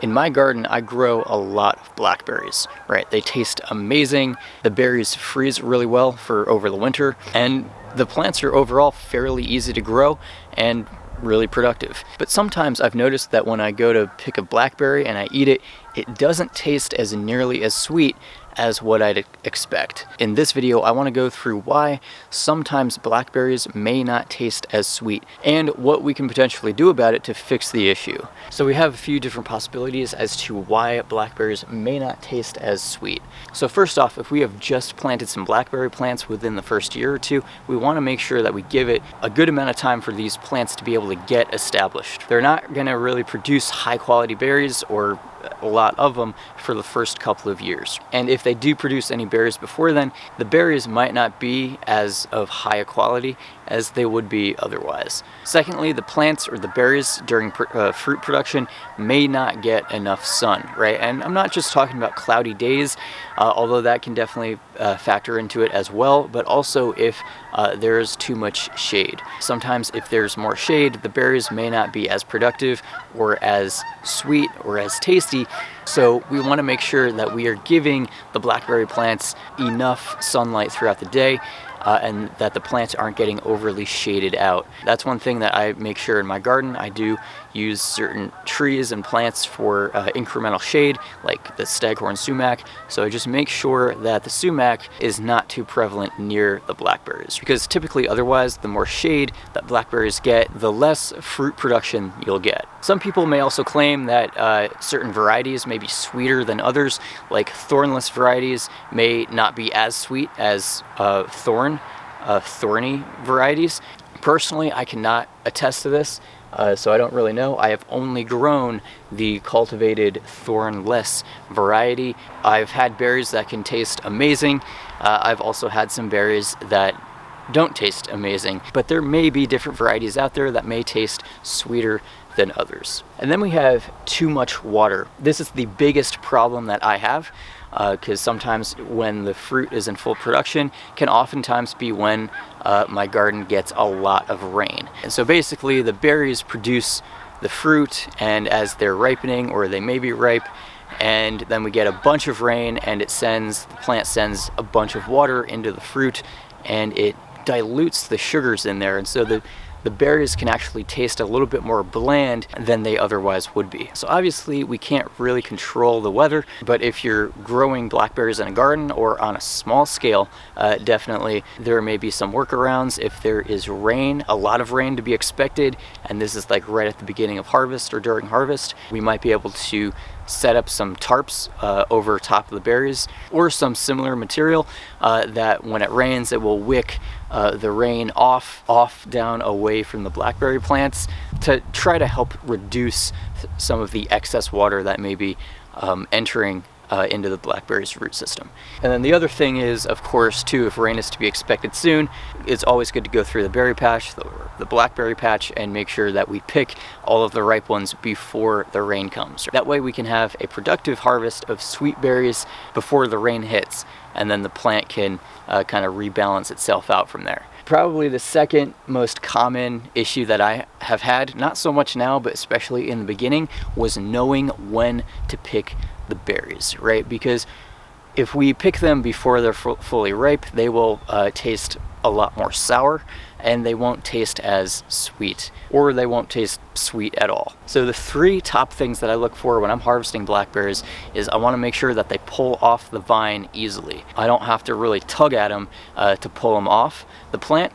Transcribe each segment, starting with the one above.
In my garden, I grow a lot of blackberries, right? They taste amazing. The berries freeze really well for over the winter, and the plants are overall fairly easy to grow and really productive. But sometimes I've noticed that when I go to pick a blackberry and I eat it, it doesn't taste as nearly as sweet as what I'd expect. In this video, I want to go through why sometimes blackberries may not taste as sweet and what we can potentially do about it to fix the issue. So we have a few different possibilities as to why blackberries may not taste as sweet. So first off, if we have just planted some blackberry plants within the first year or two, we want to make sure that we give it a good amount of time for these plants to be able to get established. They're not going to really produce high quality berries or a lot of them for the first couple of years. And if they do produce any berries before then, the berries might not be as of high a quality as they would be otherwise. Secondly, the plants or the berries during fruit production may not get enough sun, right? And I'm not just talking about cloudy days, although that can definitely factor into it as well, but also if there's too much shade. Sometimes if there's more shade, the berries may not be as productive or as sweet or as tasty. So we want to make sure that we are giving the blackberry plants enough sunlight throughout the day and that the plants aren't getting overly shaded out. That's one thing that I make sure in my garden. I do use certain trees and plants for incremental shade, like the staghorn sumac. So I just make sure that the sumac is not too prevalent near the blackberries, because typically otherwise the more shade that blackberries get, the less fruit production you'll get. Some people may also claim that certain varieties may be sweeter than others, like thornless varieties may not be as sweet as thorny varieties. Personally, I cannot attest to this, so I don't really know. I have only grown the cultivated thornless variety. I've had berries that can taste amazing. I've also had some berries that don't taste amazing, but there may be different varieties out there that may taste sweeter than others. And then we have too much water. This is the biggest problem that I have, because sometimes when the fruit is in full production can oftentimes be when my garden gets a lot of rain. And so basically the berries produce the fruit, and as they're ripening, or they may be ripe, and then we get a bunch of rain and the plant sends a bunch of water into the fruit, and it dilutes the sugars in there, and so the berries can actually taste a little bit more bland than they otherwise would be. So obviously we can't really control the weather, but if you're growing blackberries in a garden or on a small scale, definitely there may be some workarounds. If there is rain, a lot of rain to be expected, and this is like right at the beginning of harvest or during harvest, we might be able to set up some tarps over top of the berries or some similar material that when it rains it will wick the rain off down away from the blackberry plants to try to help reduce some of the excess water that may be entering into the blackberry's root system. And then the other thing is, of course, too, if rain is to be expected soon, it's always good to go through the berry patch, the blackberry patch, and make sure that we pick all of the ripe ones before the rain comes. That way we can have a productive harvest of sweet berries before the rain hits, and then the plant can kind of rebalance itself out from there. Probably the second most common issue that I have had, not so much now, but especially in the beginning, was knowing when to pick the berries, right? Because if we pick them before they're fully ripe, they will taste a lot more sour, and they won't taste as sweet, or they won't taste sweet at all. So the three top things that I look for when I'm harvesting blackberries is I want to make sure that they pull off the vine easily. I don't have to really tug at them to pull them off the plant,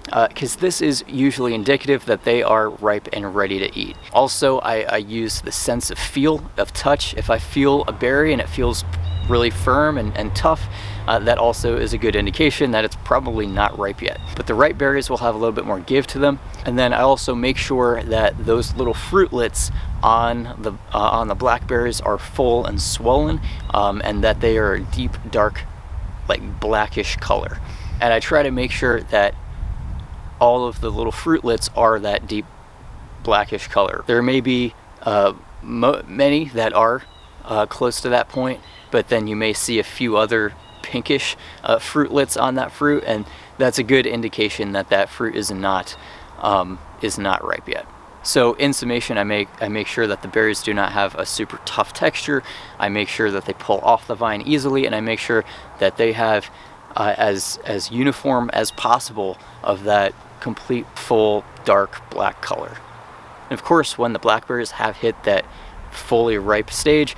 because this is usually indicative that they are ripe and ready to eat. Also, I use the sense of feel, of touch. If I feel a berry and it feels really firm and tough, that also is a good indication that it's probably not ripe yet. But the ripe berries will have a little bit more give to them. And then I also make sure that those little fruitlets on the blackberries are full and swollen, and that they are a deep, dark, like blackish color. And I try to make sure that all of the little fruitlets are that deep blackish color. There may be many that are close to that point, but then you may see a few other pinkish fruitlets on that fruit, and that's a good indication that that fruit is not ripe yet. So in summation, I make sure that the berries do not have a super tough texture. I make sure that they pull off the vine easily, and I make sure that they have as uniform as possible of that complete full dark black color. And of course, when the blackberries have hit that fully ripe stage,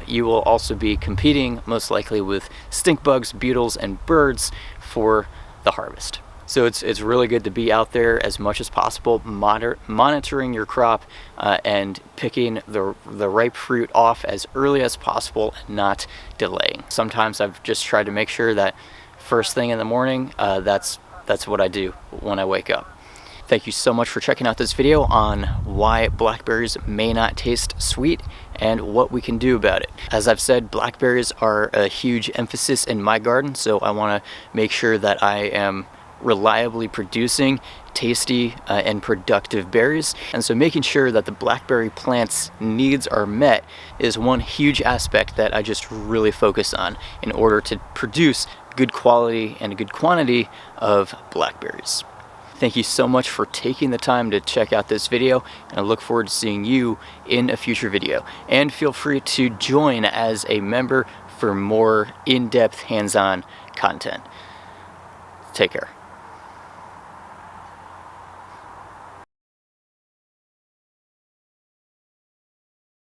you will also be competing most likely with stink bugs, beetles, and birds for the harvest. So it's really good to be out there as much as possible, monitoring your crop and picking the ripe fruit off as early as possible, and not delaying. Sometimes I've just tried to make sure that first thing in the morning, that's what I do when I wake up. Thank you so much for checking out this video on why blackberries may not taste sweet and what we can do about it. As I've said, blackberries are a huge emphasis in my garden, so I want to make sure that I am reliably producing tasty and productive berries. And so making sure that the blackberry plant's needs are met is one huge aspect that I just really focus on in order to produce good quality and a good quantity of blackberries. Thank you so much for taking the time to check out this video, and I look forward to seeing you in a future video. And feel free to join as a member for more in-depth hands-on content. Take care.